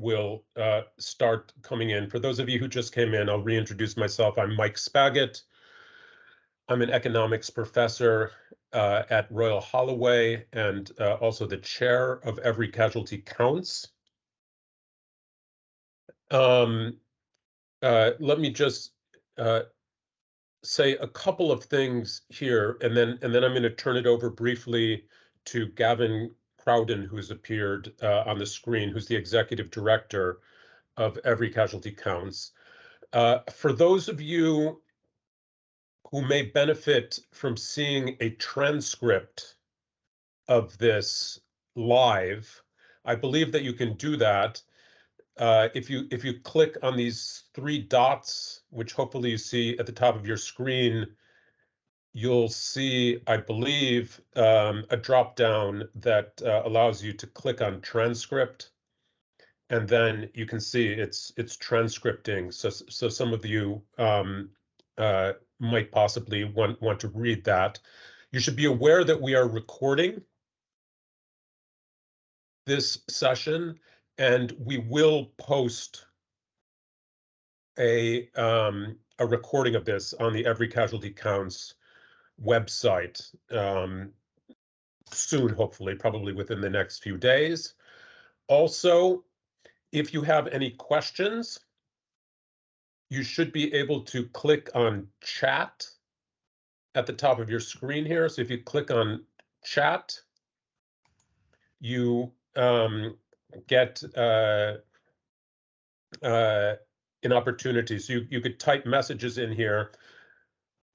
will start coming in. For those of you who just came in, I'll reintroduce myself. I'm Mike Spaggett. I'm an economics professor at Royal Holloway and also the chair of Every Casualty Counts. Let me just say a couple of things here, and then I'm going to turn it over briefly to Gavin Crowden, who's appeared on the screen, who's the executive director of Every Casualty Counts. For those of you who may benefit from seeing a transcript of this live, I believe that you can do that. If you click on these three dots, which hopefully you see at the top of your screen, you'll see, I believe, a drop down that allows you to click on transcript, and then you can see it's transcripting. So some of you might possibly want to read that. You should be aware that we are recording this session, and we will post a recording of this on the Every Casualty Counts website soon, hopefully, probably within the next few days. Also, if you have any questions, you should be able to click on chat at the top of your screen here. So if you click on chat, you get an opportunity. So you could type messages in here.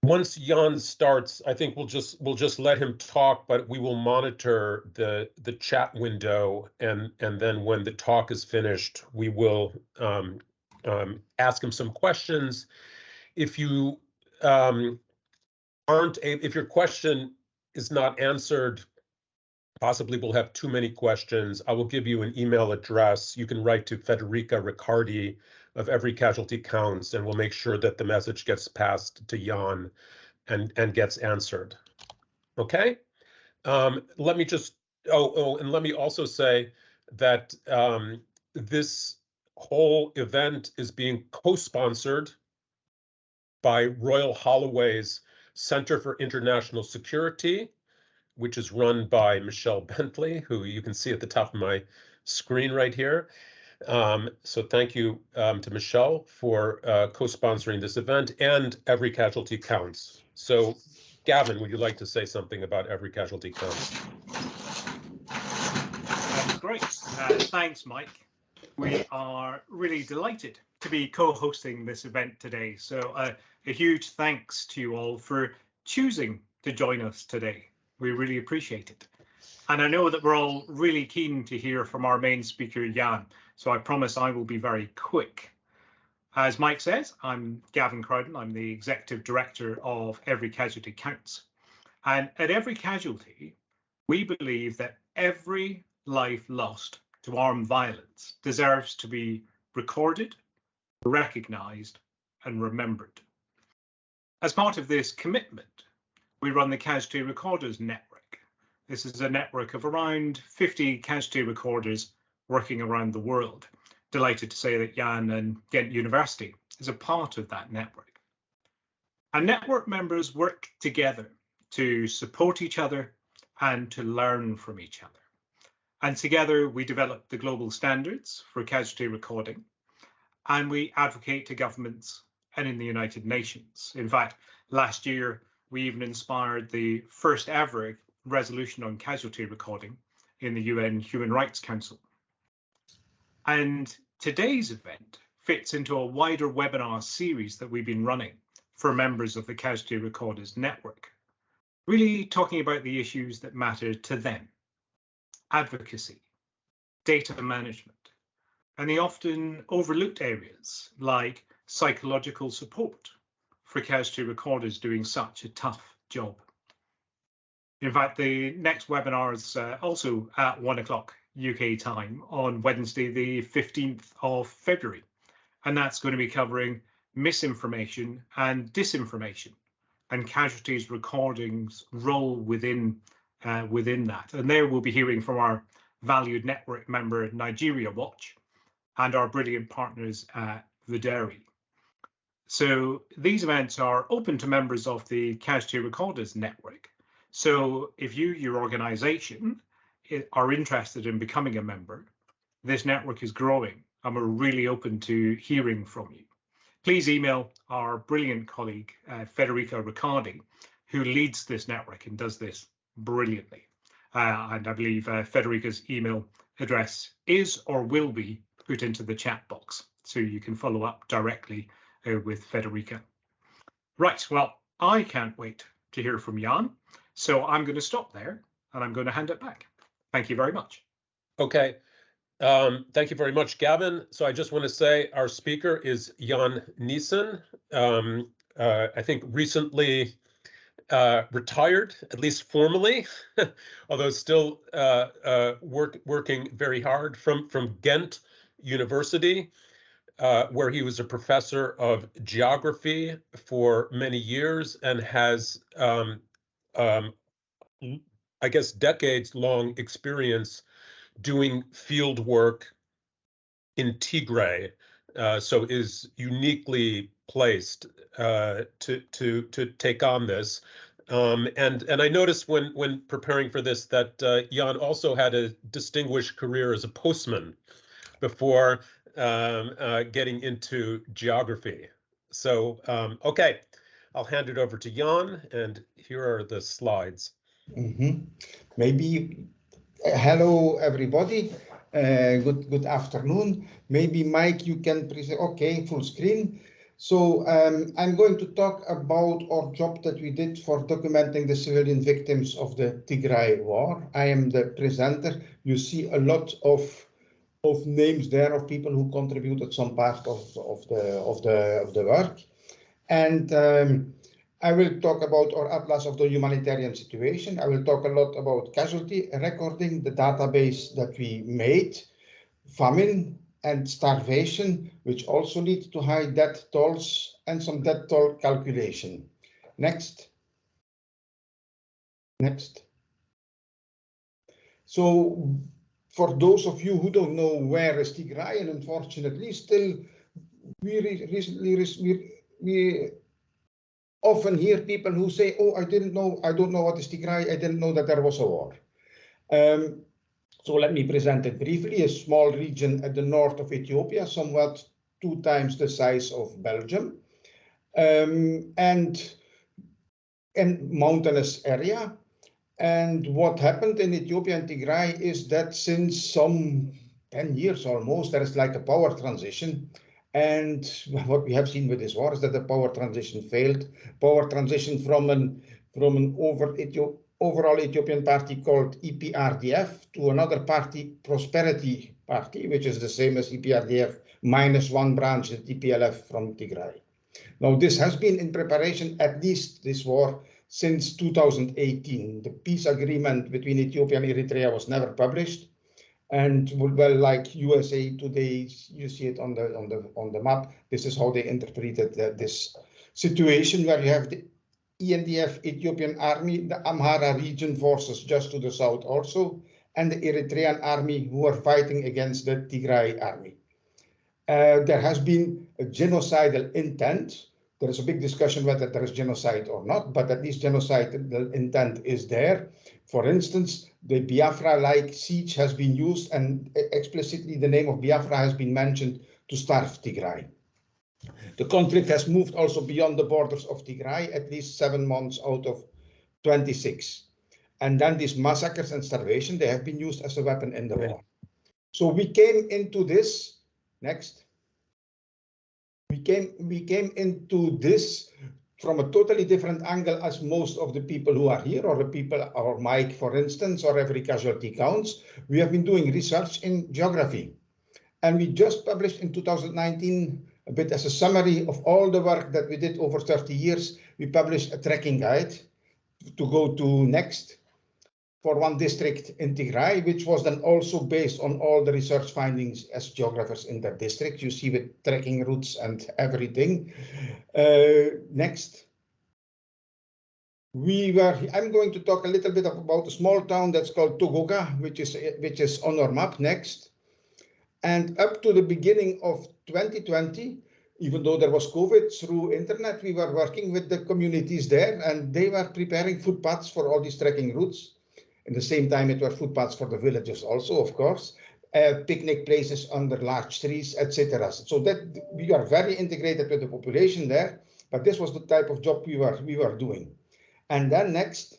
Once Jan starts, I think we'll just let him talk, but we will monitor the chat window, and then when the talk is finished, we will ask him some questions. If you if your question is not answered, possibly we'll have too many questions, I will give you an email address. You can write to Federica Riccardi of Every Casualty Counts, and we'll make sure that the message gets passed to Jan and gets answered. Okay? Let me just, and let me also say that this whole event is being co-sponsored by Royal Holloway's Center for International Security, which is run by Michelle Bentley, who you can see at the top of my screen right here. So thank you to Michelle for co-sponsoring this event, and Every Casualty Counts. So Gavin, would you like to say something about Every Casualty Counts? Great. Thanks, Mike. We are really delighted to be co-hosting this event today. So a huge thanks to you all for choosing to join us today. We really appreciate it. And I know that we're all really keen to hear from our main speaker, Jan, so I promise I will be very quick. As Mike says, I'm Gavin Crowden. I'm the Executive Director of Every Casualty Counts. And at Every Casualty, we believe that every life lost to armed violence deserves to be recorded, recognised and remembered. As part of this commitment, we run the Casualty Recorders Network. This is a network of around 50 casualty recorders working around the world. Delighted to say that Jan and Ghent University is a part of that network. And network members work together to support each other and to learn from each other. And together we develop the global standards for casualty recording, and we advocate to governments and in the United Nations. In fact, last year, we even inspired the first ever resolution on casualty recording in the UN Human Rights Council. And today's event fits into a wider webinar series that we've been running for members of the Casualty Recorders Network, really talking about the issues that matter to them: advocacy, data management, and the often overlooked areas like psychological support for casualty recorders doing such a tough job. In fact, the next webinar is also at 1 o'clock UK time on Wednesday, the 15th of February. And that's going to be covering misinformation and disinformation and casualties recordings role within that. And there we'll be hearing from our valued network member, Nigeria Watch, and our brilliant partners at the Dairy. So these events are open to members of the Casualty Recorders Network. So if you, your organization, are interested in becoming a member, this network is growing and we're really open to hearing from you. Please email our brilliant colleague, Federica Riccardi, who leads this network and does this brilliantly. And I believe Federica's email address is or will be put into the chat box, so you can follow up directly with Federica. Right, well, I can't wait to hear from Jan, so I'm going to stop there and I'm going to hand it back. Thank you very much. Okay. Thank you very much, Gavin. So I just want to say our speaker is Jan Nyssen. I think recently retired, at least formally, although still working very hard from Ghent University, where he was a professor of geography for many years and has, I guess, decades-long experience doing field work in Tigray, so is uniquely placed to take on this. And I noticed when preparing for this that Jan also had a distinguished career as a postman before getting into geography. So, okay, I'll hand it over to Jan, and here are the slides. Maybe hello everybody. Good afternoon. Maybe Mike, you can present. Okay, full screen. So I'm going to talk about our job that we did for documenting the civilian victims of the Tigray war. I am the presenter. You see a lot of names there of people who contributed some part of the work, and I will talk about our Atlas of the humanitarian situation. I will talk a lot about casualty recording, the database that we made, famine and starvation, which also lead to high death tolls, and some death toll calculation. Next. Next. So for those of you who don't know where is Tigray, and unfortunately still we often hear people who say, oh, I don't know what is Tigray, I didn't know that there was a war. So let me present it briefly. A small region at the north of Ethiopia, somewhat 2 times the size of Belgium, and mountainous area. And what happened in Ethiopia and Tigray is that since some 10 years almost, there is like a power transition. And what we have seen with this war is that the power transition failed. Power transition from an overall Ethiopian party called EPRDF to another party, Prosperity Party, which is the same as EPRDF minus 1 branch, the TPLF from Tigray. Now, this has been in preparation, at least this war, since 2018. The peace agreement between Ethiopia and Eritrea was never published. And well, like USA Today, you see it on the map. This is how they interpreted this situation, where you have the ENDF Ethiopian army, the Amhara region forces just to the south also, and the Eritrean army who are fighting against the Tigray army. There has been a genocidal intent. There is a big discussion whether there is genocide or not, but at least genocidal intent is there. For instance, the Biafra-like siege has been used, and explicitly the name of Biafra has been mentioned to starve Tigray. The conflict has moved also beyond the borders of Tigray, at least 7 months out of 26. And then these massacres and starvation, they have been used as a weapon in the war. So we came into this, next. We came into this from a totally different angle as most of the people who are here, or the people, or Mike, for instance, or Every Casualty Counts. We have been doing research in geography. And we just published in 2019, a bit as a summary of all the work that we did over 30 years, we published a tracking guide to go to next for one district in Tigray, which was then also based on all the research findings as geographers in that district. You see with tracking routes and everything. Next. I'm going to talk a little bit about a small town that's called Togoga, which is on our map. Next. And up to the beginning of 2020, even though there was COVID, through internet, we were working with the communities there, and they were preparing footpaths for all these trekking routes. At the same time, it were footpaths for the villagers also, of course, picnic places under large trees, etc. So that we are very integrated with the population there, but this was the type of job we were doing. And then next,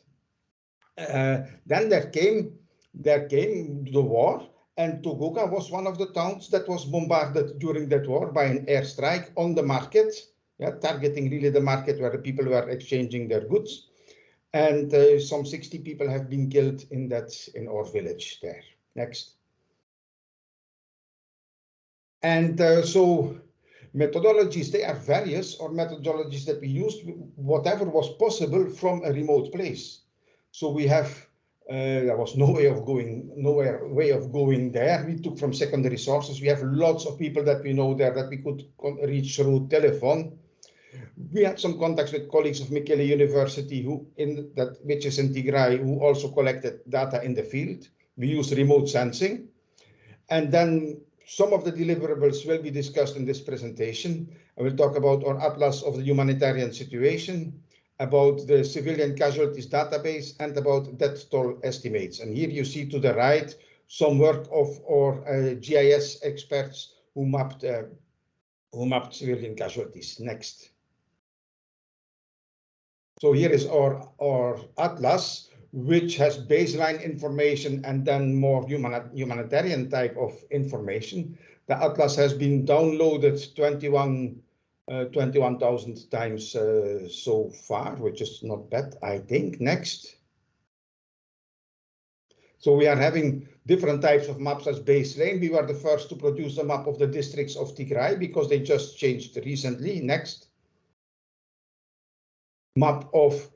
then there came the war, and Togoga was one of the towns that was bombarded during that war by an airstrike on the market, targeting really the market where the people were exchanging their goods. And some 60 people have been killed in our village there. Next. And so methodologies, they are various, or methodologies that we used, whatever was possible from a remote place. So we have, there was no way of going there. We took from secondary sources. We have lots of people that we know there that we could reach through telephone. We had some contacts with colleagues of Ghent University, which is in Tigray, who also collected data in the field. We used remote sensing. And then some of the deliverables will be discussed in this presentation. I will talk about our Atlas of the humanitarian situation, about the civilian casualties database, and about death toll estimates. And here you see to the right some work of our GIS experts who mapped civilian casualties. Next. So here is our Atlas, which has baseline information and then more humanitarian type of information. The Atlas has been downloaded 21,000 times so far, which is not bad, I think. Next. So we are having different types of maps as baseline. We were the first to produce a map of the districts of Tigray because they just changed recently. Next. Map of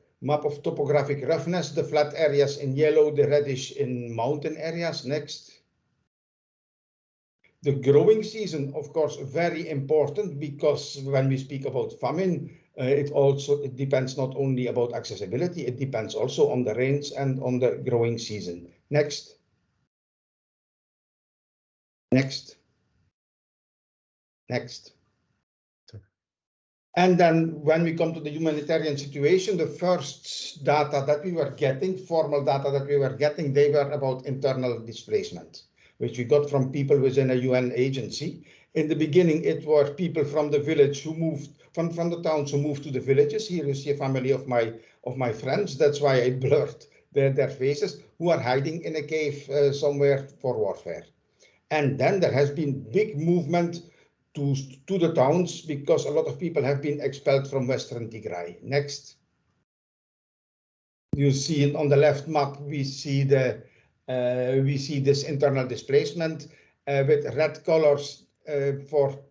topographic roughness, the flat areas in yellow, the reddish in mountain areas. Next. The growing season, of course, very important, because when we speak about famine, it depends not only about accessibility, it depends also on the rains and on the growing season. Next. Next. Next. And then when we come to the humanitarian situation, the first data that we were getting, formal data that we were getting, they were about internal displacement, which we got from people within a UN agency. In the beginning, it were people from the village who moved, from the towns who moved to the villages. Here you see a family of my friends. That's why I blurred their faces, who are hiding in a cave somewhere for warfare. And then there has been big movement to the towns, because a lot of people have been expelled from Western Tigray. Next. You see on the left map, we see this internal displacement with red colors for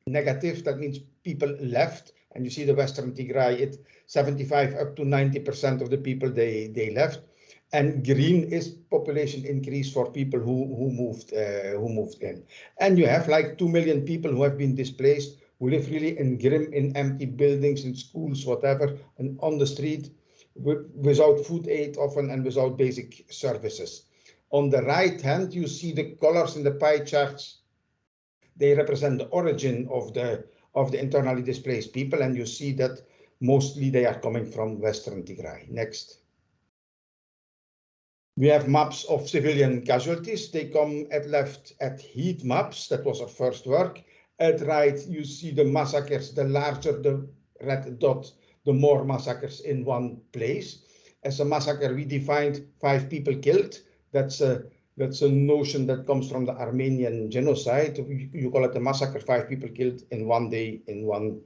negative. That means people left, and you see the Western Tigray, 75 up to 90% of the people they left. And green is population increase for people who moved in. And you have like 2 million people who have been displaced, who live really in grim, in empty buildings, in schools, whatever, and on the street without food aid often and without basic services. On the right hand, you see the colors in the pie charts. They represent the origin of the internally displaced people, and you see that mostly they are coming from Western Tigray. Next. We have maps of civilian casualties. They come at left at heat maps. That was our first work. At right, you see the massacres. The larger the red dot, the more massacres in one place. As a massacre, we defined 5 people killed. That's a notion that comes from the Armenian genocide. You call it a massacre, 5 people killed in one day in one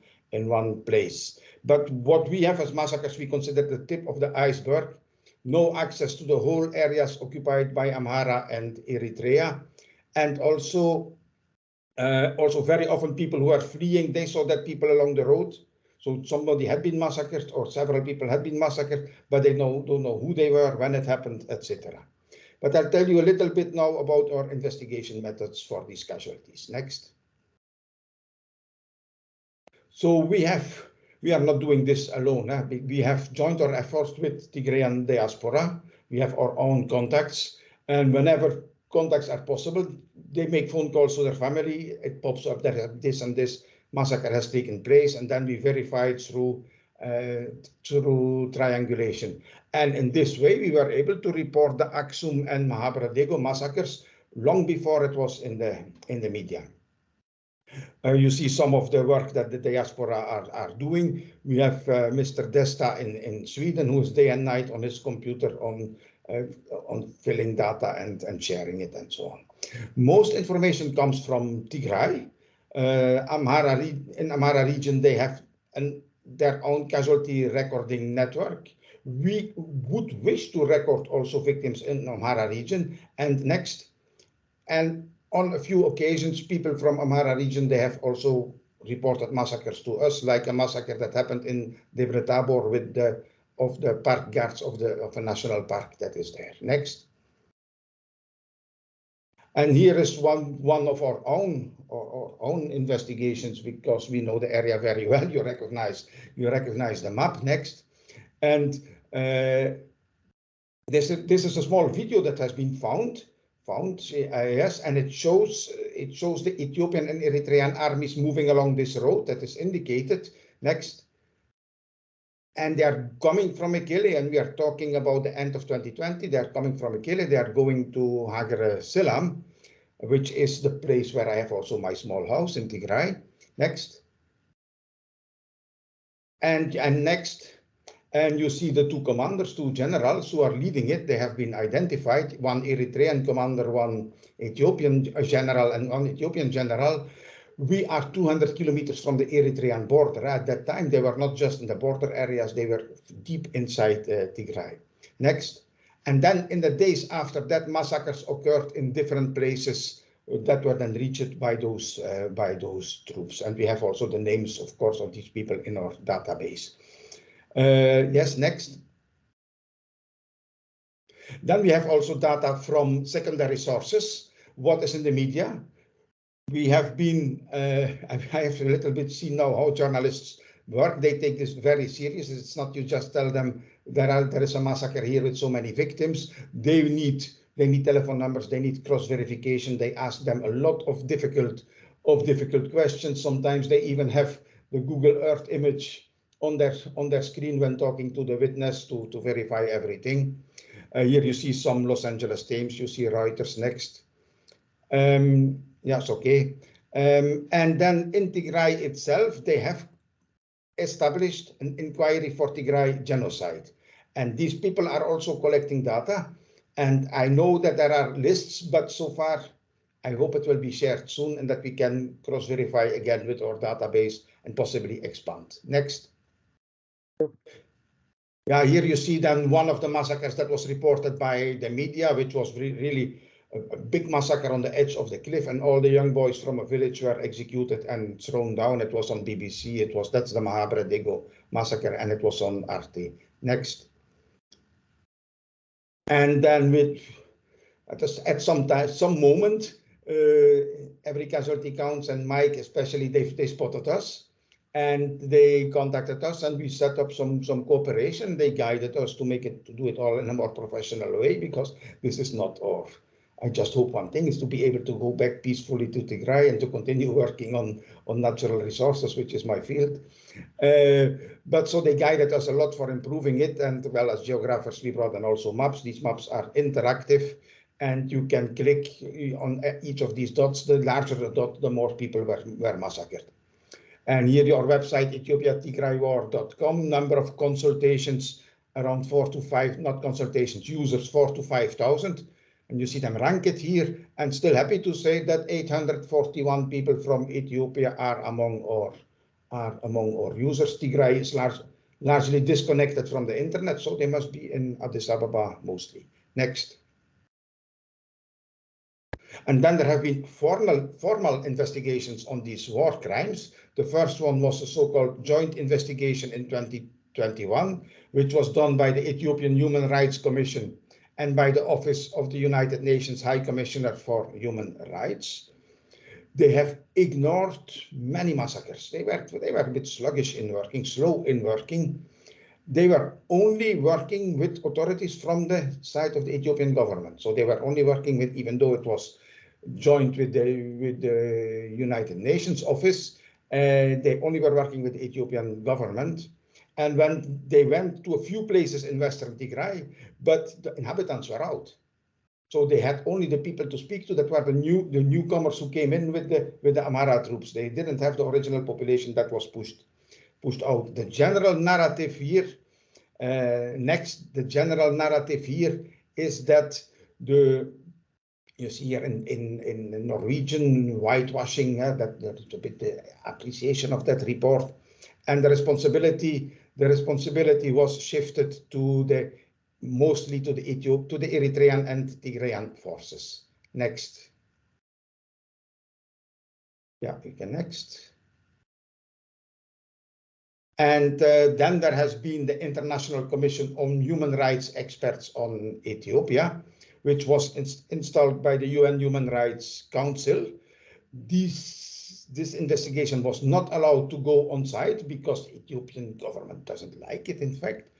place. But what we have as massacres, we consider the tip of the iceberg. No access to the whole areas occupied by Amhara and Eritrea. And also very often people who are fleeing, they saw dead people along the road. So somebody had been massacred, or several people had been massacred, but they don't know who they were, when it happened, etc. But I'll tell you a little bit now about our investigation methods for these casualties. Next. So we are not doing this alone. We have joined our efforts with Tigrayan diaspora. We have our own contacts. And whenever contacts are possible. They make phone calls to their family. It pops up that this and this massacre has taken place, and then we verify it through triangulation. And in this way, we were able to report the Aksum and Mahabharadego massacres long before it was in the media. You see some of the work that the diaspora are doing. We have Mr. Desta in Sweden, who is day and night on his computer on filling data and sharing it and so on. Most information comes from Tigray. In Amhara region, they have their own casualty recording network. We would wish to record also victims in Amhara region. And next, and on a few occasions, people from Amhara region, they have also reported massacres to us, like a massacre that happened in Debre Tabor with the park guards of a national park that is there. Next. And here is one of our own investigations, because we know the area very well. You recognize the map. Next. And this is a small video that has been found, yes, and it shows the Ethiopian and Eritrean armies moving along this road that is indicated. Next. And they are coming from Mekele, and we are talking about the end of 2020. They are coming from Mekele. They are going to Hager Selam, which is the place where I have also my small house in Tigray. Next. And next. And you see the two commanders, two generals who are leading it. They have been identified, one Eritrean commander, one Ethiopian general, and one Ethiopian general. We are 200 kilometers from the Eritrean border. At that time, they were not just in the border areas, they were deep inside Tigray. Next. And then in the days after that, massacres occurred in different places that were then reached by those troops. And we have also the names, of course, of these people in our database. Yes, next. Then we have also data from secondary sources. What is in the media? We have been, I have a little bit seen now how journalists work. They take this very serious. It's not you just tell them there is a massacre here with so many victims. They need telephone numbers. They need cross verification. They ask them a lot of difficult questions. Sometimes they even have the Google Earth image on their screen when talking to the witness to verify everything. Here you see some Los Angeles Times. You see Reuters. Next. Yes, okay. And then in Tigray itself, they have established an inquiry for Tigray genocide. And these people are also collecting data. And I know that there are lists, but so far, I hope it will be shared soon and that we can cross-verify again with our database and possibly expand. Next. Yeah, here you see then one of the massacres that was reported by the media, which was really a big massacre on the edge of the cliff, and all the young boys from a village were executed and thrown down. It was on BBC. That's the Mahabharadego massacre, and it was on RT. Next. And then at some moment, Every Casualty Counts and Mike especially, they spotted us. And they contacted us, and we set up some cooperation. They guided us to do it all in a more professional way, because this is not our. I just hope one thing is to be able to go back peacefully to Tigray and to continue working on natural resources, which is my field. But so they guided us a lot for improving it. And well, as geographers, we brought in also maps. These maps are interactive, and you can click on each of these dots. The larger the dot, the more people were massacred. And here your website, ethiopiatigraywar.com, number of consultations around 4 to 5, not consultations, users 4 to 5,000. And you see them ranked here. And still happy to say that 841 people from Ethiopia are among our users. Tigray is largely disconnected from the internet, so they must be in Addis Ababa mostly. Next. And then there have been formal investigations on these war crimes. The first one was a so-called joint investigation in 2021, which was done by the Ethiopian Human Rights Commission and by the Office of the United Nations High Commissioner for Human Rights. They have ignored many massacres. They were a bit sluggish in working, slow in working. they were only working with authorities from the side of the Ethiopian government. So they were only working with, even though it was joined with the United Nations office, they only were working with the Ethiopian government. And when they went to a few places in Western Tigray, but the inhabitants were out. So they had only the people to speak to that were the newcomers who came in with the Amhara troops. They didn't have the original population that was pushed out. The general narrative here, the general narrative here is that you see here in Norwegian whitewashing, that there's a bit the appreciation of that report, and the responsibility was shifted to mostly to the Eritrean and Tigrayan forces. Next. Yeah, we can next. And then there has been the International Commission on Human Rights Experts on Ethiopia, which was installed by the UN Human Rights Council. This investigation was not allowed to go on site because the Ethiopian government doesn't like it, in fact.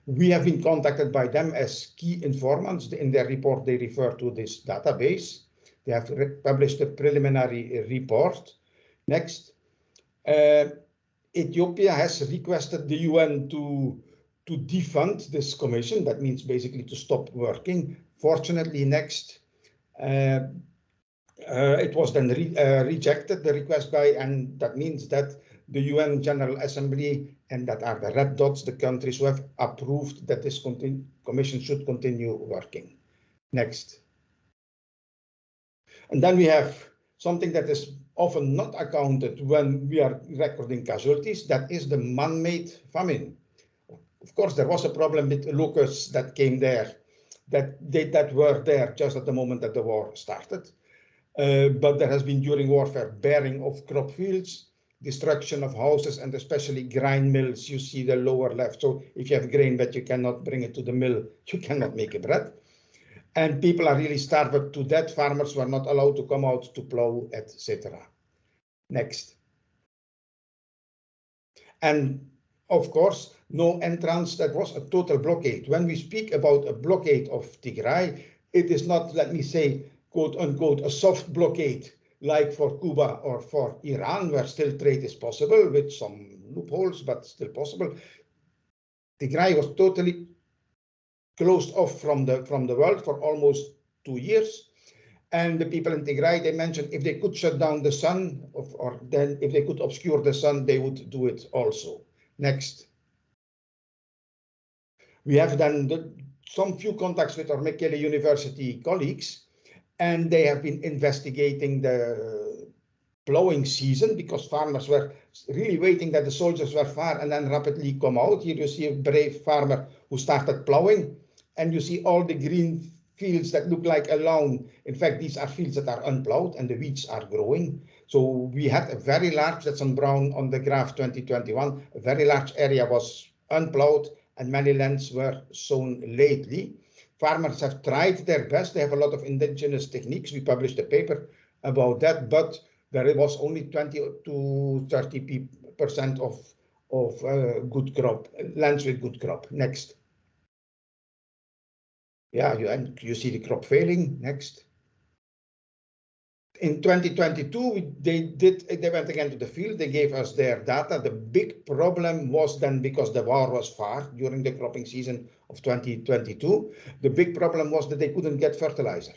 We have been contacted by them as key informants. In their report, they refer to this database. They have published a preliminary report. Next. Ethiopia has requested the UN to defund this commission. That means basically to stop working. Fortunately, next, it was then rejected, the request and that means that the UN General Assembly, and that are the red dots, the countries who have approved that this commission should continue working. Next. And then we have something that is often not accounted when we are recording casualties, that is the man-made famine. Of course, there was a problem with locusts that came there, that were there just at the moment that the war started. But there has been during warfare bearing of crop fields, destruction of houses, and especially grind mills. You see the lower left. So if you have grain that you cannot bring it to the mill, you cannot make a bread. And people are really starved to death. Farmers were not allowed to come out to plow, etc. Next. And of course, no entrance. That was a total blockade. When we speak about a blockade of Tigray, it is not, let me say, quote unquote, a soft blockade like for Cuba or for Iran, where still trade is possible with some loopholes, but still possible. Tigray was totally closed off from the world for almost 2 years. And the people in Tigray, they mentioned if they could shut down the sun, or then if they could obscure the sun, they would do it also. Next. We have then some few contacts with our Ghent University colleagues, and they have been investigating the plowing season because farmers were really waiting that the soldiers were far and then rapidly come out. Here you see a brave farmer who started plowing, and you see all the green fields that look like a lawn. In fact, these are fields that are unplowed and the weeds are growing. So we had a very large, that's on brown on the graph 2021, a very large area was unplowed and many lands were sown lately. Farmers have tried their best. They have a lot of indigenous techniques. We published a paper about that, but there was only 20 to 30% of good crop, lands with good crop. Next. Yeah, you see the crop failing. Next. In 2022, they went again to the field. They gave us their data. The big problem was then, because the war was far during the cropping season of 2022, the big problem was that they couldn't get fertilizer.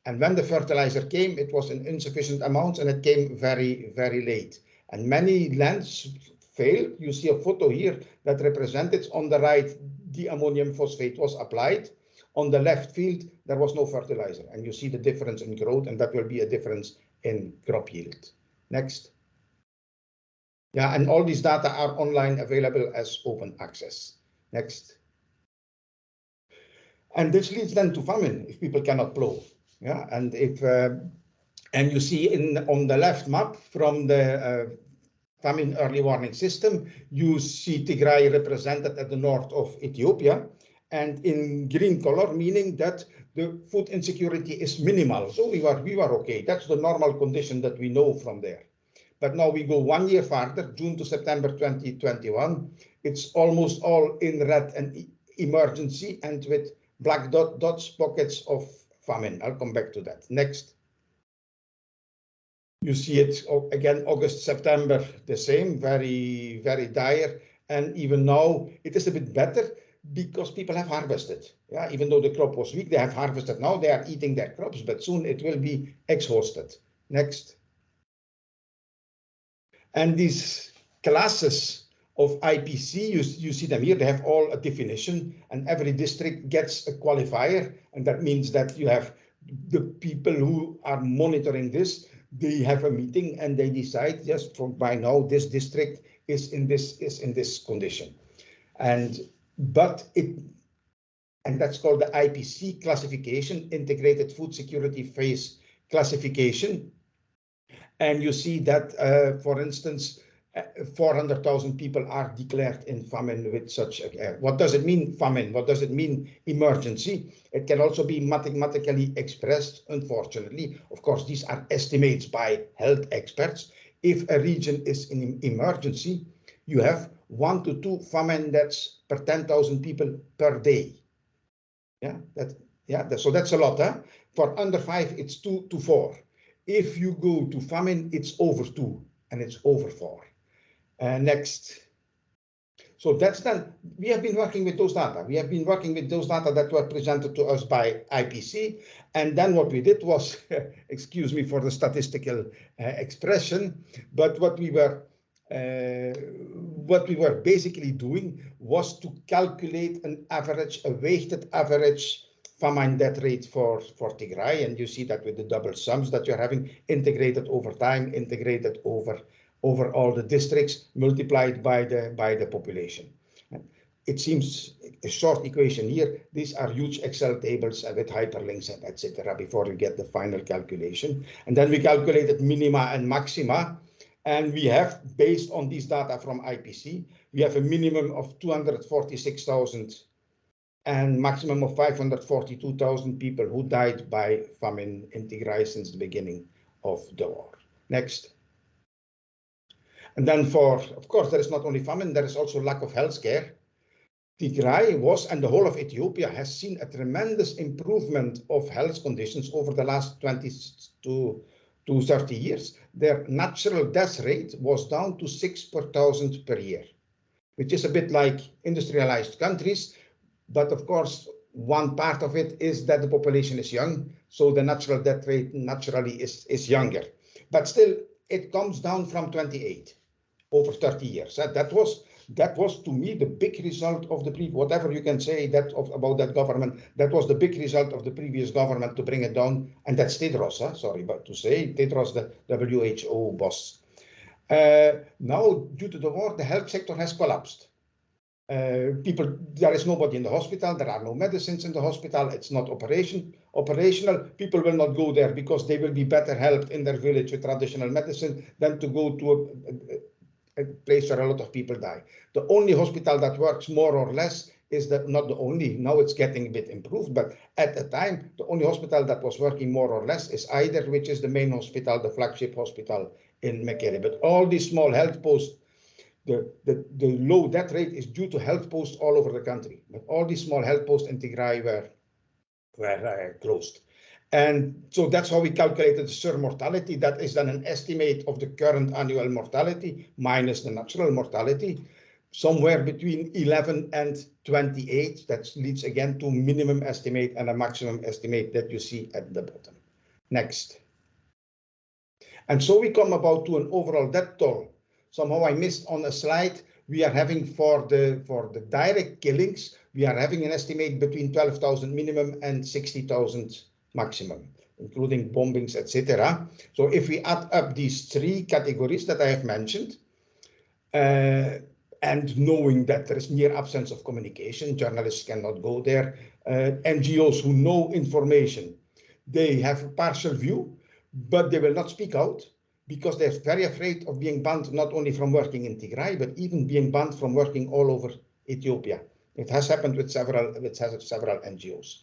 And when the fertilizer came, it was in insufficient amounts and it came very, very late. And many lands failed. You see a photo here that represented on the right, the ammonium phosphate was applied. On the left field, there was no fertilizer, and you see the difference in growth, and that will be a difference in crop yield. Next. Yeah, and all these data are online available as open access. Next. And this leads then to famine if people cannot plow. Yeah, and if and you see on the left map from the famine early warning system, you see Tigray represented at the north of Ethiopia. And in green color, meaning that the food insecurity is minimal. So we were okay. That's the normal condition that we know from there. But now we go 1 year farther, June to September 2021. It's almost all in red and emergency, and with black dots, pockets of famine. I'll come back to that. Next. You see it again, August, September, the same, very, very dire. And even now, it is a bit better because people have harvested. Yeah, even though the crop was weak, they have harvested now. They are eating their crops, but soon it will be exhausted. Next. And these classes of IPC, you see them here, they have all a definition, and every district gets a qualifier. And that means that you have the people who are monitoring this, they have a meeting and they decide, just from by now, this district is in this condition. And that's called the IPC classification, Integrated Food Security Phase classification. And you see that, for instance, 400,000 people are declared in famine with such a, what does it mean, famine? What does it mean, emergency? It can also be mathematically expressed, unfortunately. Of course, these are estimates by health experts. If a region is in emergency, you have 1 to 2 famine deaths per 10,000 people per day. So that's a lot. Huh? For under 5, it's 2 to 4. If you go to famine, it's over 2 and it's over 4. Next. So that's done. We have been working with those data. We have been working with those data that were presented to us by IPC. And then what we did was, excuse me for the statistical expression, but what we were basically doing was to calculate an average, a weighted average famine death rate for Tigray. And you see that with the double sums that you're having integrated over time, integrated over all the districts, multiplied by the population. It seems a short equation here. These are huge Excel tables with hyperlinks and etc. before you get the final calculation. And then we calculated minima and maxima. And we have, based on these data from IPC, we have a minimum of 246,000 and maximum of 542,000 people who died by famine in Tigray since the beginning of the war. Next. And then of course, there is not only famine, there is also lack of health care. Tigray was, and the whole of Ethiopia has seen a tremendous improvement of health conditions over the last 20 to 30 years. Their natural death rate was down to 6 per 1,000 per year, which is a bit like industrialized countries. But of course, one part of it is that the population is young, so the natural death rate naturally is younger. But still, it comes down from 28 over 30 years. That was to me the big result of the whatever you can say about that government. That was the big result of the previous government to bring it down, and that's Tedros. Sorry, but to say Tedros, the WHO boss. Now, due to the war, the health sector has collapsed. There is nobody in the hospital. There are no medicines in the hospital. It's not operational. People will not go there because they will be better helped in their village with traditional medicine than to go to a place where a lot of people die. The only hospital that works more or less is that, not the only, now it's getting a bit improved, but at the time, the only hospital that was working more or less is Eider, which is the main hospital, the flagship hospital in Mekelle. But all these small health posts, the low death rate is due to health posts all over the country. But all these small health posts in Tigray were closed. And so that's how we calculated the surmortality. That is then an estimate of the current annual mortality minus the natural mortality, somewhere between 11 and 28. That leads again to minimum estimate and a maximum estimate that you see at the bottom. Next. And so we come about to an overall death toll. Somehow I missed on a slide. We are having for the direct killings, we are having an estimate between 12,000 minimum and 60,000 maximum, including bombings, etc. So if we add up these 3 categories that I have mentioned, and knowing that there is near absence of communication, journalists cannot go there, NGOs who know information, they have a partial view, but they will not speak out because they're very afraid of being banned not only from working in Tigray, but even being banned from working all over Ethiopia. It has happened with several NGOs.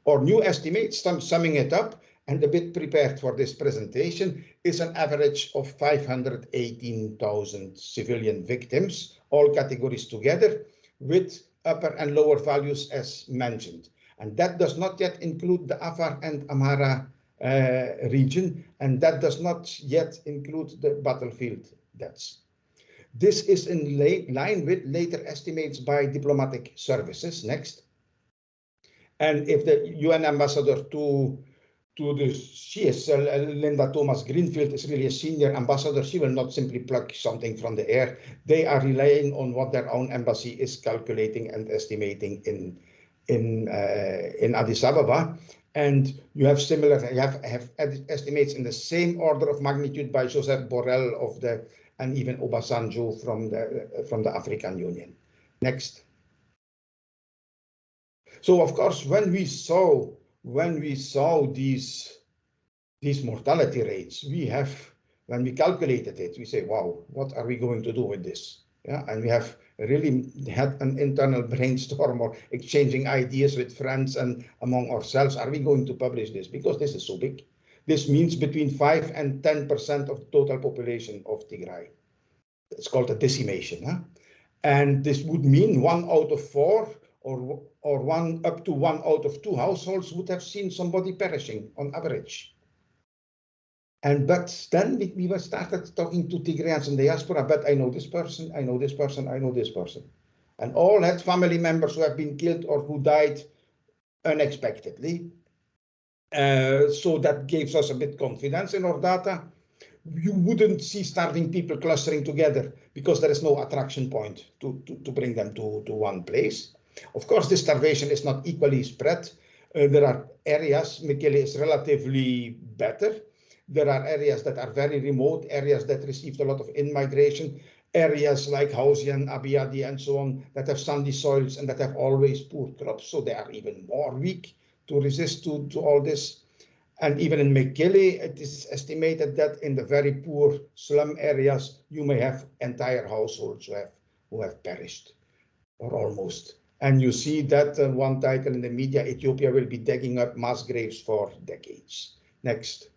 Or new estimates, summing it up, and a bit prepared for this presentation, is an average of 518,000 civilian victims, all categories together, with upper and lower values as mentioned. And that does not yet include the Afar and Amhara region, and that does not yet include the battlefield deaths. This is in line with later estimates by diplomatic services. Next. And if the UN ambassador to the CSL, Linda Thomas Greenfield, is really a senior ambassador, she will not simply pluck something from the air. They are relying on what their own embassy is calculating and estimating in Addis Ababa. And you have similar, have estimates in the same order of magnitude by Joseph Borrell and even Obasanjo from the African Union. Next. So of course, when we saw these mortality rates, when we calculated it, we say, wow, what are we going to do with this? Yeah, and we have really had an internal brainstorm or exchanging ideas with friends and among ourselves. Are we going to publish this? Because this is so big. This means between 5 and 10% of the total population of Tigray. It's called a decimation. Huh? And this would mean 1 out of 4 or up to 1 out of 2 households would have seen somebody perishing on average. But then we started talking to Tigrayans in diaspora, but I know this person, I know this person, I know this person. And all had family members who have been killed or who died unexpectedly. So that gives us a bit confidence in our data. You wouldn't see starving people clustering together because there is no attraction point to bring them to one place. Of course, this starvation is not equally spread. There are areas, Mekelle is relatively better. There are areas that are very remote, areas that received a lot of in-migration, areas like Hausian, Abiyadi, and so on, that have sandy soils and that have always poor crops, so they are even more weak to resist to all this. And even in Mekelle, it is estimated that in the very poor slum areas, you may have entire households who have perished, or almost. And you see that one title in the media, Ethiopia will be digging up mass graves for decades. Next.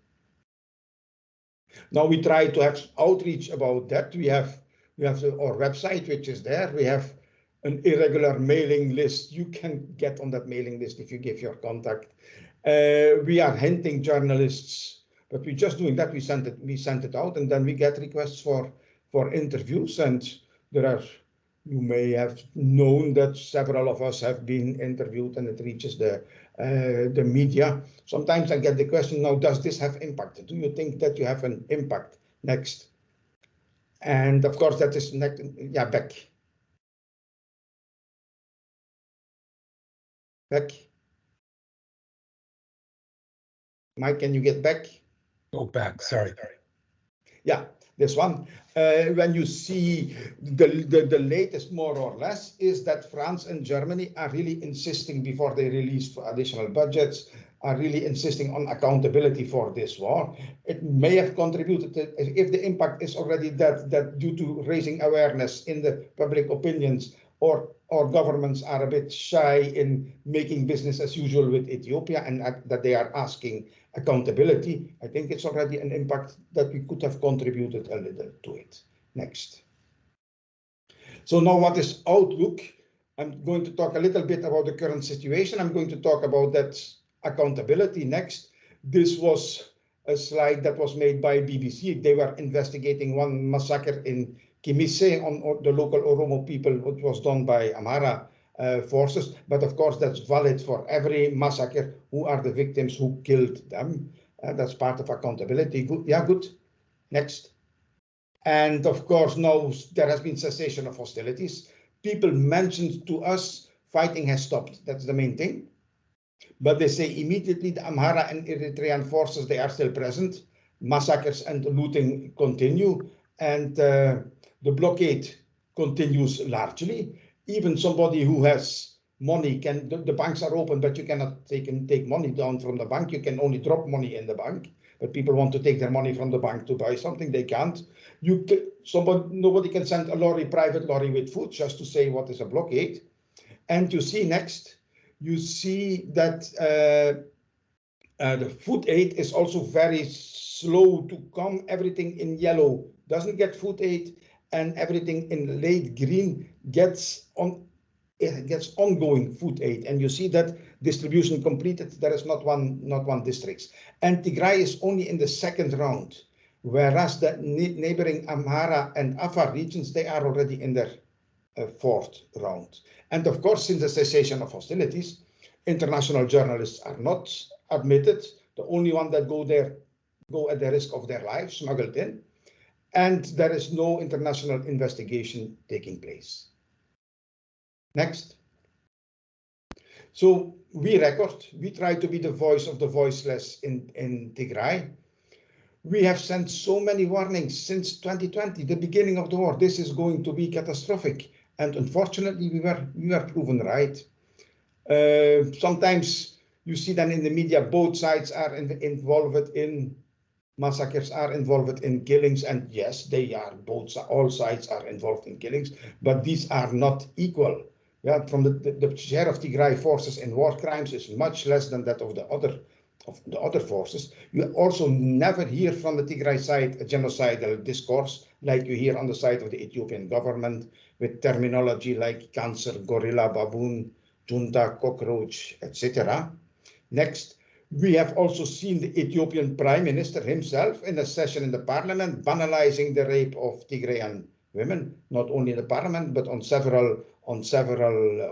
Now we try to have outreach about that. We have our website, which is there. We have an irregular mailing list. You can get on that mailing list if you give your contact. We are hinting journalists, but we're just doing that. We sent it out, and then we get requests for interviews. And you may have known that several of us have been interviewed, and it reaches the media. Sometimes I get the question, now, does this have impact? Do you think that you have an impact? Next. And of course, that is next. Yeah, back. Mike, can you get back? Go back, sorry. Yeah, this one. When you see the latest, more or less, is that France and Germany are really insisting, before they release additional budgets, are really insisting on accountability for this war. It may have contributed to, if the impact is already that due to raising awareness in the public opinions, or governments are a bit shy in making business as usual with Ethiopia, and that they are asking accountability, I think it's already an impact that we could have contributed a little to it. Next. So now, what is outlook? I'm going to talk a little bit about the current situation. I'm going to talk about that accountability next. This was a slide that was made by BBC. They were investigating one massacre in Kimise on the local Oromo people, which was done by Amhara forces. But of course, that's valid for every massacre. Who are the victims? Who killed them? That's part of accountability. Good. Yeah, good. Next. And of course, now there has been cessation of hostilities. People mentioned to us fighting has stopped. That's the main thing. But they say immediately the Amhara and Eritrean forces, they are still present. Massacres and looting continue. And the blockade continues largely. Even somebody who has money the banks are open, but you cannot take money down from the bank. You can only drop money in the bank. But people want to take their money from the bank to buy something. They can't. Nobody can send a private lorry with food, just to say what is a blockade. And you see next, you see that The food aid is also very slow to come. Everything in yellow doesn't get food aid, and everything in light green gets ongoing food aid. And you see that distribution completed. There is not one district. And Tigray is only in the second round, whereas the neighboring Amhara and Afar regions, they are already in their fourth round. And of course, since the cessation of hostilities, international journalists are not admitted. The only one that go there go at the risk of their lives, smuggled in. And there is no international investigation taking place. Next. So we try to be the voice of the voiceless in Tigray. We have sent so many warnings since 2020, the beginning of the war. This is going to be catastrophic. And unfortunately, we were proven right. Sometimes you see then in the media, both sides are involved in massacres, are involved in killings. And yes, they are all sides are involved in killings, but these are not equal. Yeah, from the share of Tigray forces in war crimes is much less than that of the other forces. You also never hear from the Tigray side a genocidal discourse like you hear on the side of the Ethiopian government with terminology like cancer, gorilla, baboon, junta, cockroach, etc. Next, we have also seen the Ethiopian Prime Minister himself in a session in the parliament banalizing the rape of Tigrayan women, not only in the parliament, but on several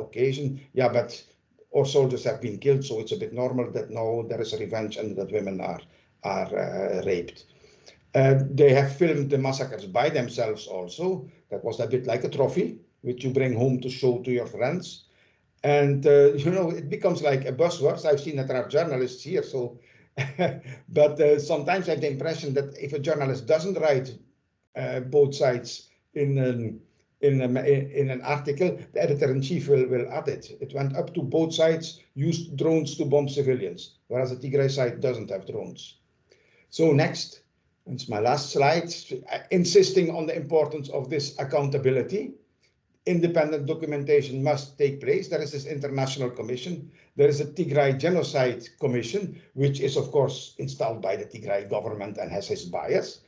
occasions. Yeah, but our soldiers have been killed, so it's a bit normal that now there is a revenge and that women are raped. They have filmed the massacres by themselves also. That was a bit like a trophy, which you bring home to show to your friends. And, it becomes like a buzzword. I've seen that there are journalists here, so, but sometimes I have the impression that if a journalist doesn't write both sides in an article, the editor-in-chief will add it. It went up to both sides, used drones to bomb civilians, whereas the Tigray side doesn't have drones. So next, it's my last slide, insisting on the importance of this accountability. Independent documentation must take place. There is this international commission. There is a Tigray Genocide Commission, which is, of course, installed by the Tigray government and has his bias.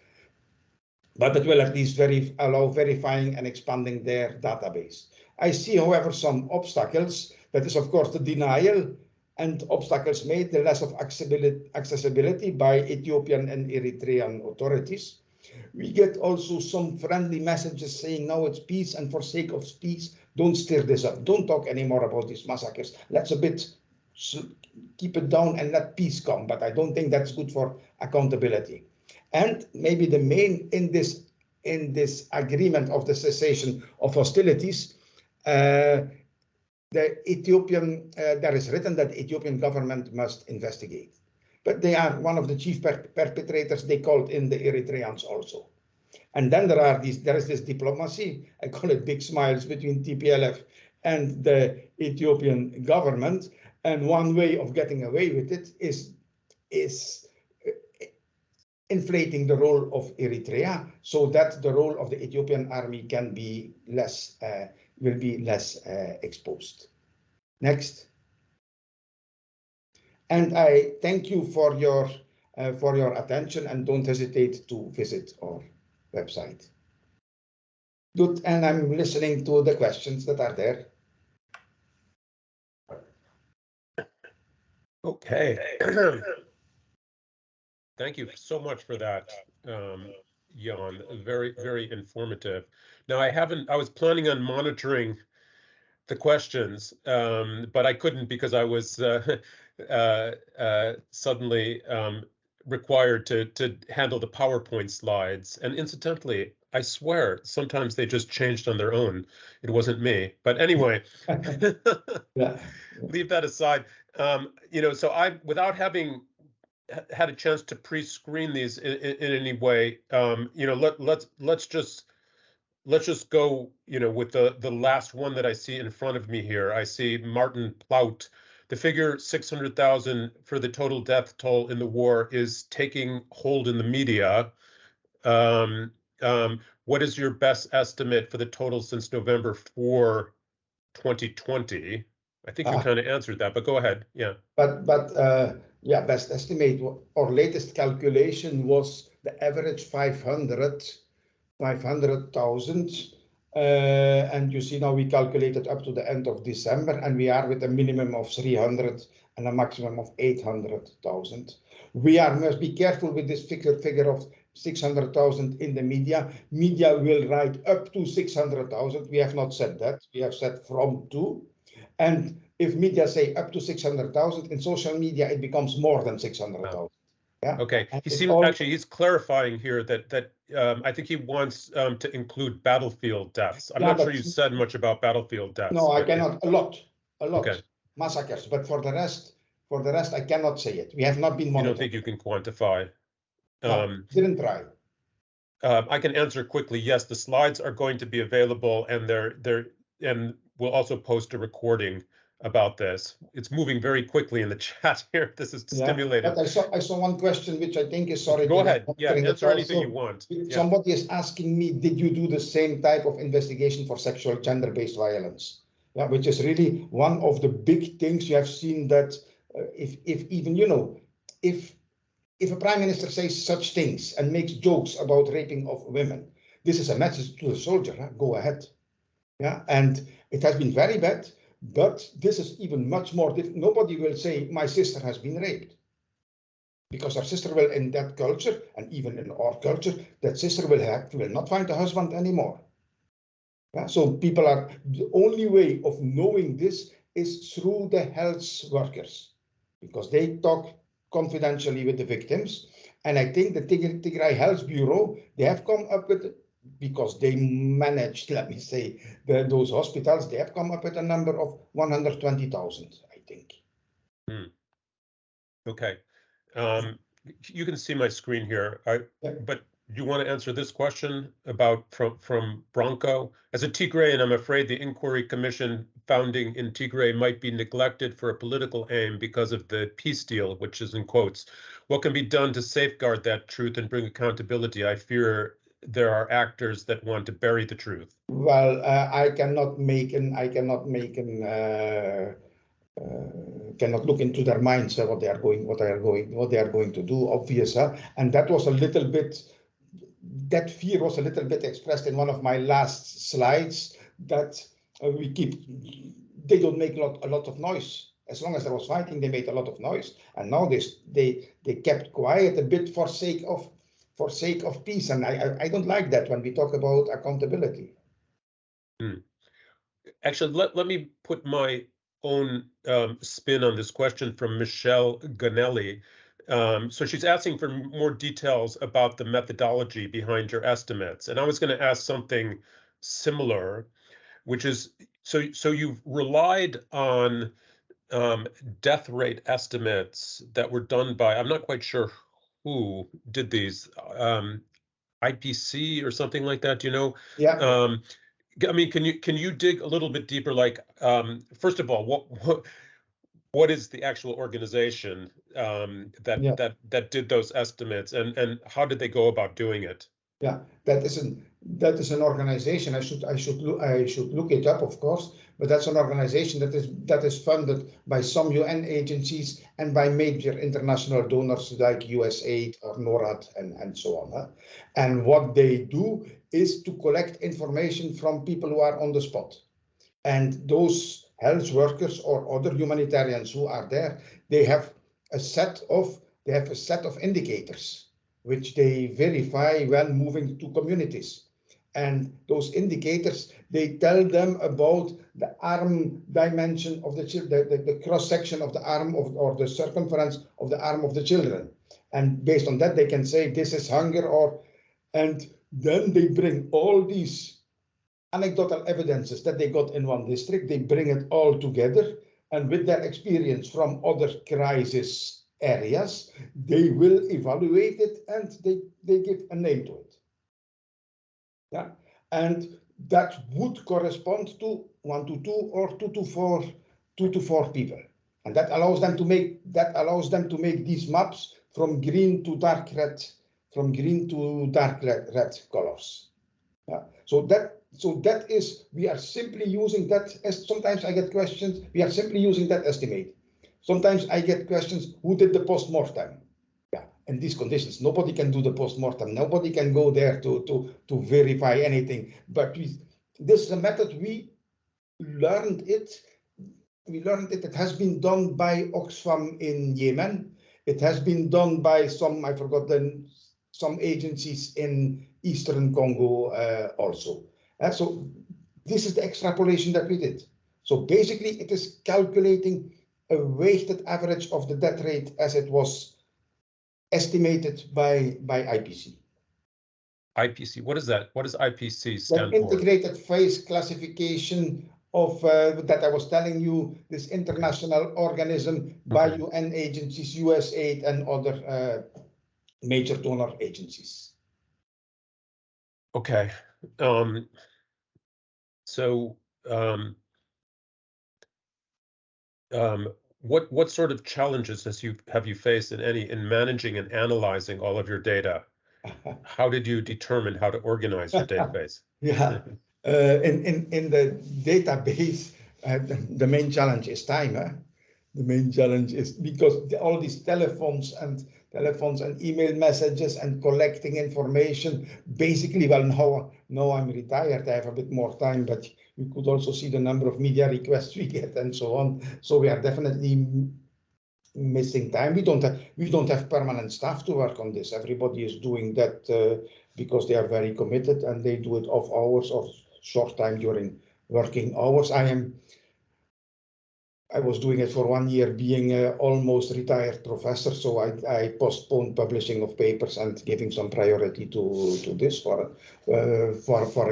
But it will at least allow verifying and expanding their database. I see, however, some obstacles. That is, of course, the denial and obstacles made, the less of accessibility by Ethiopian and Eritrean authorities. We get also some friendly messages saying, now it's peace, and for sake of peace, don't stir this up. Don't talk anymore about these massacres. Let's keep it down and let peace come. But I don't think that's good for accountability. And maybe the main in this agreement of the cessation of hostilities, the Ethiopian, there is written that the Ethiopian government must investigate. But they are one of the chief perpetrators. They called in the Eritreans also. And then there is this diplomacy, I call it big smiles, between TPLF and the Ethiopian government. And one way of getting away with it is inflating the role of Eritrea so that the role of the Ethiopian army can be will be less exposed. Next. And I thank you for your attention, and don't hesitate to visit our website. Good, and I'm listening to the questions that are there. Okay. Thank you so much for that, Jan. Very, very informative. Now, I was planning on monitoring the questions, but I couldn't because I was suddenly required to handle the PowerPoint slides. And incidentally, I swear, sometimes they just changed on their own. It wasn't me. But anyway, leave that aside. So without having had a chance to pre-screen these in any way, let's just go, with the last one that I see in front of me here. I see Martin Plaut. The figure 600,000 for the total death toll in the war is taking hold in the media. What is your best estimate for the total since November 4, 2020? I think you kind of answered that, but go ahead. Yeah. Yeah, best estimate or latest calculation was the average 500,000. And you see now we calculated up to the end of December, and we are with a minimum of 300 and a maximum of 800,000. We must be careful with this figure of 600,000 in the media. Media will write up to 600,000. We have not said that. We have said from to. And if media say up to 600,000, in social media it becomes more than 600,000. Yeah. Okay. He's clarifying here that I think he wants to include battlefield deaths. I'm not sure you said much about battlefield deaths. No, I cannot. A lot. Okay. Massacres. But for the rest, I cannot say it. We have not been monitored. You don't think you can quantify? No, didn't try. I can answer quickly. Yes, the slides are going to be available, and and we'll also post a recording about this. It's moving very quickly in the chat here. This is stimulating. But I saw one question which I think is sorry. Go ahead. Yeah, answer anything you want. Somebody is asking me, did you do the same type of investigation for sexual gender-based violence? Yeah, which is really one of the big things you have seen that if a prime minister says such things and makes jokes about raping of women, this is a message to the soldier. Huh? Go ahead. Yeah, and it has been very bad. But this is even much more difficult. Nobody will say my sister has been raped, because our sister will, in that culture, and even in our culture, that sister will not find a husband anymore. Yeah? So the only way of knowing this is through the health workers, because they talk confidentially with the victims. And I think the Tigray Health Bureau, they have come up with, because they managed, let me say, those hospitals, they have come up with a number of 120,000, I think. Okay. You can see my screen here. But you want to answer this question about from Bronco? As a Tigrayan, I'm afraid the Inquiry Commission founding in Tigray might be neglected for a political aim because of the peace deal, which is in quotes. What can be done to safeguard that truth and bring accountability? I fear there are actors that want to bury the truth. Well, I cannot look into their minds what they are going to do. Obvious, and that was a little bit. That fear was a little bit expressed in one of my last slides. That they don't make a lot of noise. As long as there was fighting, they made a lot of noise, and now they kept quiet a bit for sake of peace, and I don't like that when we talk about accountability. Actually, let me put my own spin on this question from Michelle Ganelli. So she's asking for more details about the methodology behind your estimates, and I was going to ask something similar, which is so you've relied on death rate estimates that were done by, I'm not quite sure who did these, IPC or something like that, you know? Yeah. I mean, can you dig a little bit deeper? Like, first of all, what is the actual organization that did those estimates, and how did they go about doing it? Yeah, that is an organization. I should look it up, of course, but that's an organization that is funded by some UN agencies and by major international donors like USAID or NORAD and so on. And what they do is to collect information from people who are on the spot. And those health workers or other humanitarians who are there, they have a set of indicators which they verify when moving to communities. And those indicators, they tell them about the arm dimension of the cross-section of the arm or the circumference of the arm of the children. And based on that, they can say this is hunger and then they bring all these anecdotal evidences that they got in one district, they bring it all together, and with their experience from other crisis areas, they will evaluate it and they give a name to it. Yeah, and that would correspond to 1 to 2 or 2 to 4 people, and that allows them to make these maps from green to dark red colors. Yeah, so so that is, we are simply using that, as sometimes I get questions, we are simply using that estimate. Sometimes I get questions, who did the post-mortem? Yeah, in these conditions, nobody can do the post-mortem. Nobody can go there to verify anything. But this is a method, we learned it. It has been done by Oxfam in Yemen. It has been done by some, I forgot some agencies in Eastern Congo also. So this is the extrapolation that we did. So basically it is calculating a weighted average of the death rate as it was estimated by IPC. IPC, what is that? What does IPC stand for? Integrated phase classification of that I was telling you, this international organism by UN agencies, USAID and other major donor agencies. Okay. What sort of challenges have you faced in managing and analyzing all of your data? How did you determine how to organize your database? Yeah, in the database, the main challenge is time. The main challenge is because all these telephones and email messages and collecting information. Basically, well, now I'm retired, I have a bit more time, but you could also see the number of media requests we get and so on. So we are definitely missing time. We don't have permanent staff to work on this. Everybody is doing that because they are very committed and they do it off hours or short time during working hours. I was doing it for 1 year, being an almost retired professor, so I postponed publishing of papers and giving some priority to this, for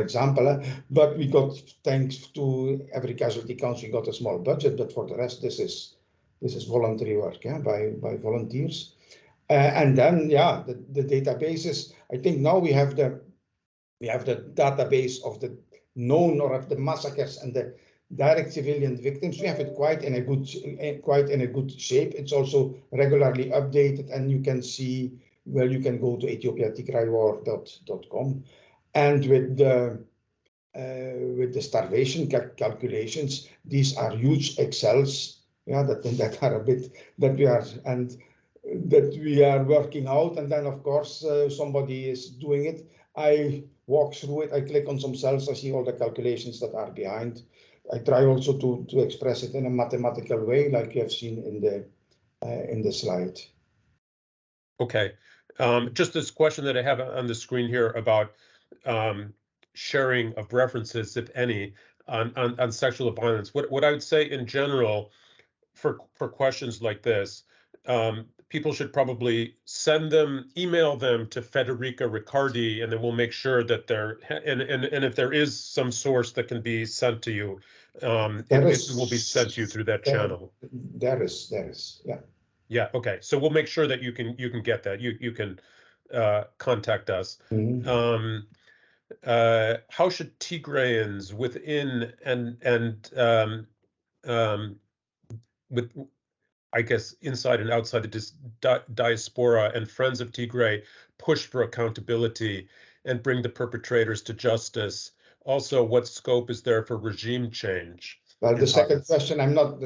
example. But we got, thanks to Every Casualty Counts, we got a small budget, but for the rest, this is voluntary work, yeah, by volunteers. And then, yeah, the databases. I think now we have the database of the known or of the massacres and the direct civilian victims. We have it quite in a good shape. It's also regularly updated, and you can see, well, you can go to ethiopiatigraywar.com, and with the starvation calculations, these are huge Excels, yeah, that are a bit that we are working out, and then of course somebody is doing it. I walk through it, I click on some cells, I see all the calculations that are behind. I try also to express it in a mathematical way, like you have seen in the slide. Okay, just this question that I have on the screen here about sharing of references, if any, on sexual violence. What I would say in general for questions like this, people should probably email them to Federica Riccardi, and then we'll make sure that and if there is some source that can be sent to you, it will be sent to you through that channel. There is, yeah. Yeah, okay. So we'll make sure that you can get that. You can contact us. Mm-hmm. How should Tigrayans within and with, I guess, inside and outside the diaspora and friends of Tigray push for accountability and bring the perpetrators to justice? Also, what scope is there for regime change? Well, the second question I'm not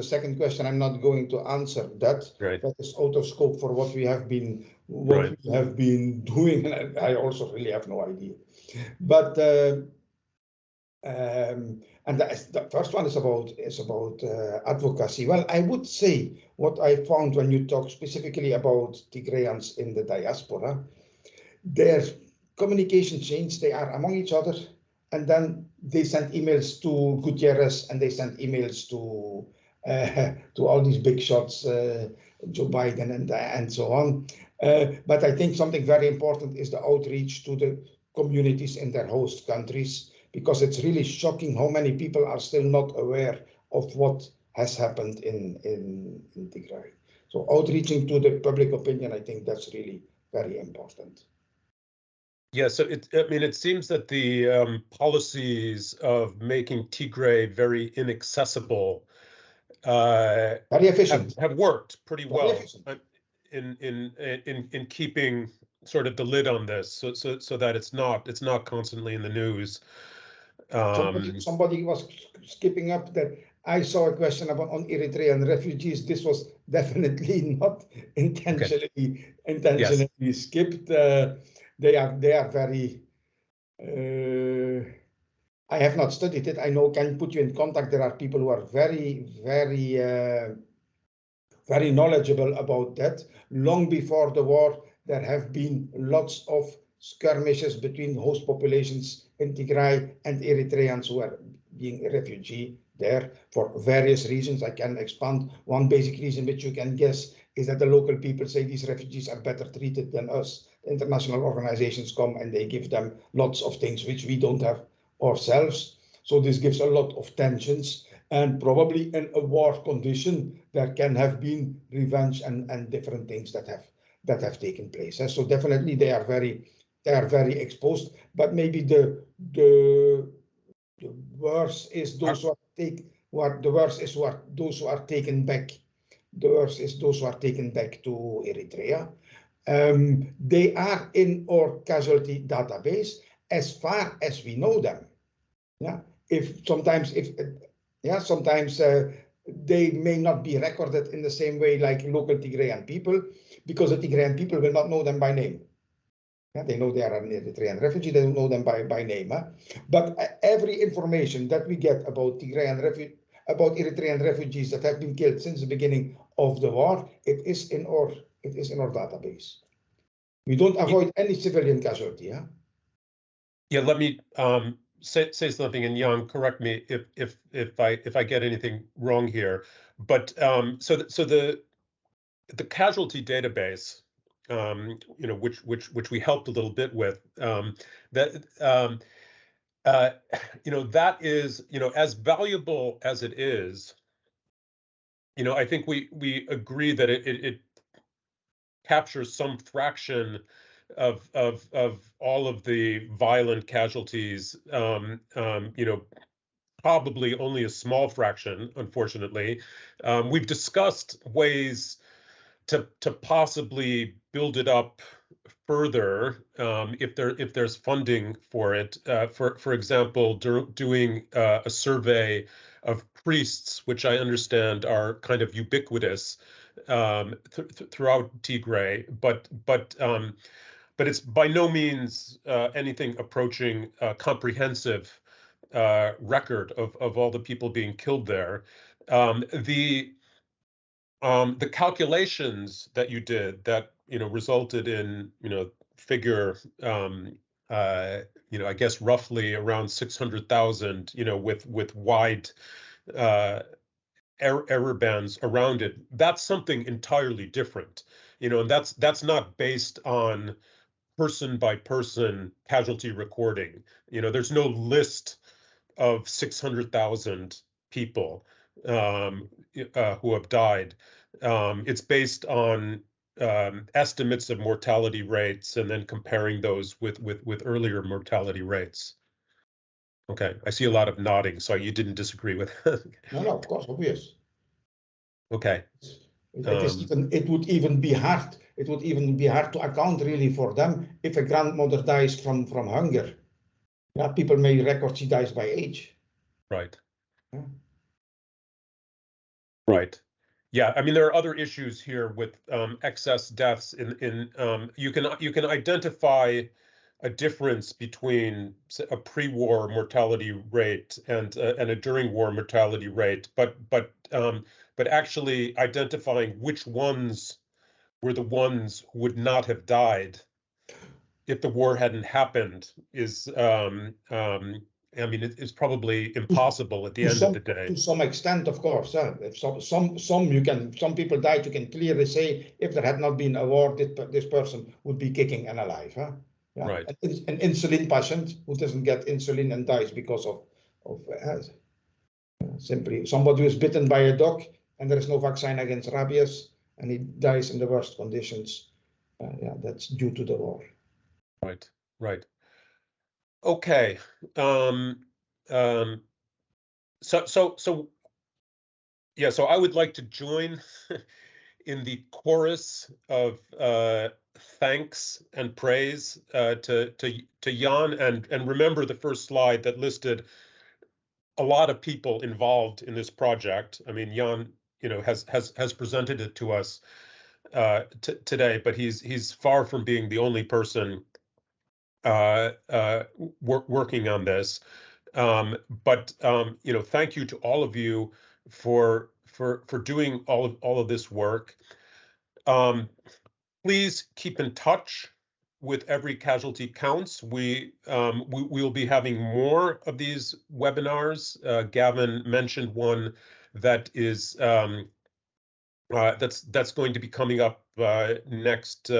going to answer. That is out of scope for what we have been doing, and I also really have no idea. But and the first one is about advocacy. Well, I would say what I found when you talk specifically about Tigrayans in the diaspora, their communication changed. They are among each other, and then they send emails to Gutierrez, and they send emails to all these big shots, Joe Biden and so on. But I think something very important is the outreach to the communities in their host countries, because it's really shocking how many people are still not aware of what has happened in Tigray. So outreaching to the public opinion, I think that's really very important. Yeah, so it seems that the policies of making Tigray very inaccessible very efficient have worked pretty very well efficient. in keeping sort of the lid on this, so that it's not constantly in the news. Somebody was skipping up that I saw a question about on Eritrean refugees. This was definitely not intentionally skipped. They are very. I have not studied it. I know can put you in contact. There are people who are very, very, very knowledgeable about that. Long before the war, there have been lots of skirmishes between host populations in Tigray and Eritreans who are being a refugee there for various reasons. I can expand. One basic reason which you can guess is that the local people say these refugees are better treated than us. International organizations come and they give them lots of things which we don't have ourselves. So this gives a lot of tensions, and probably in a war condition there can have been revenge and different things that have taken place. So definitely they are very exposed. But maybe the worst is those who are those who are taken back. The worst is those who are taken back to Eritrea. They are in our casualty database as far as we know them. Yeah. Sometimes they may not be recorded in the same way like local Tigrayan people, because the Tigrayan people will not know them by name. Yeah, they know they are an Eritrean refugee, they don't know them by name. Huh? But every information that we get about Eritrean refugees that have been killed since the beginning of the war, it is in our database. We don't avoid any civilian casualty. Huh? Yeah, let me say something, and Jan, correct me if I get anything wrong here. But so the casualty database, which we helped a little bit with, that that is, as valuable as it is, I think we agree that it captures some fraction of all of the violent casualties, probably only a small fraction, unfortunately. We've discussed ways to possibly build it up further, if there's funding for it. For example, doing a survey of priests, which I understand are kind of ubiquitous throughout Tigray, but it's by no means anything approaching a comprehensive record of all the people being killed there. The calculations that you did that resulted in figure I guess roughly around 600,000 with wide error bands around it. That's something entirely different, and that's not based on person by person casualty recording. There's no list of 600,000 people who have died. It's based on estimates of mortality rates and then comparing those with earlier mortality rates. Okay, I see a lot of nodding, so you didn't disagree with No, of course, obvious. Okay. It would even be hard. It would even be hard to account really for them if a grandmother dies from hunger. Yeah, people may record she dies by age. Right. Yeah. Right. Yeah, I mean there are other issues here with excess deaths. You can identify a difference between a pre-war mortality rate and a during-war mortality rate, but actually identifying which ones were the ones who would not have died if the war hadn't happened is it's probably impossible at the end of the day. To some extent, of course. If some people died, you can clearly say if there had not been a war, this person would be kicking and alive. Huh? Yeah. Right. An insulin patient who doesn't get insulin and dies because of simply somebody who is bitten by a dog and there is no vaccine against rabies and he dies in the worst conditions. That's due to the war. Right. Right. Okay. So I would like to join in the chorus of thanks and praise to Jan, and remember the first slide that listed a lot of people involved in this project. I mean, Jan, has presented it to us today, but he's far from being the only person working on this. But thank you to all of you for doing all of this work. Please keep in touch with Every Casualty Counts. We will be having more of these webinars. Gavin mentioned one that is that's going to be coming up next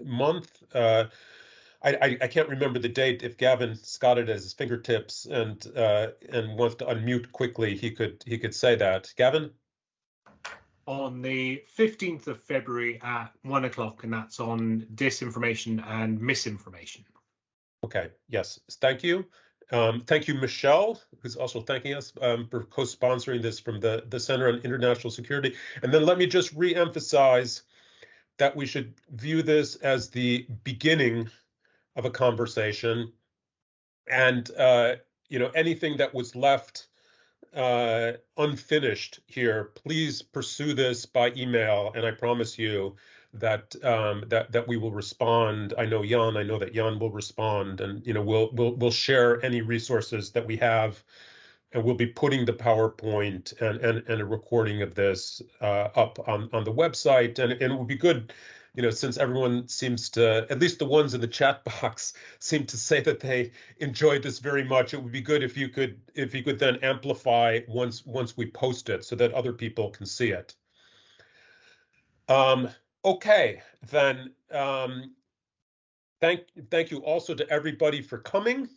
month. I can't remember the date. If Gavin's got it at his fingertips and wants to unmute quickly, he could say that. Gavin? On the 15th of February at 1 o'clock, and that's on disinformation and misinformation. Okay, yes, thank you. Thank you, Michelle, who's also thanking us for co-sponsoring this from the Center on International Security. And then let me just re-emphasize that we should view this as the beginning of a conversation, and anything that was left unfinished here, please pursue this by email, and I promise you that that we will respond. I know that Jan will respond, and we'll share any resources that we have, and we'll be putting the PowerPoint and a recording of this up on the website, and it would be good. Since everyone seems to, at least the ones in the chat box, seem to say that they enjoyed this very much, it would be good if you could then amplify once we post it so that other people can see it. Okay, then thank you also to everybody for coming.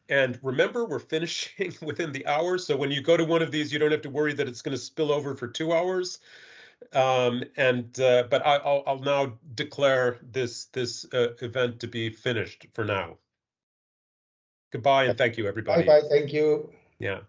And remember, we're finishing within the hour, so when you go to one of these, you don't have to worry that it's going to spill over for 2 hours. But I'll now declare this event to be finished for now. Goodbye, and thank you, everybody. Bye-bye, thank you. Yeah.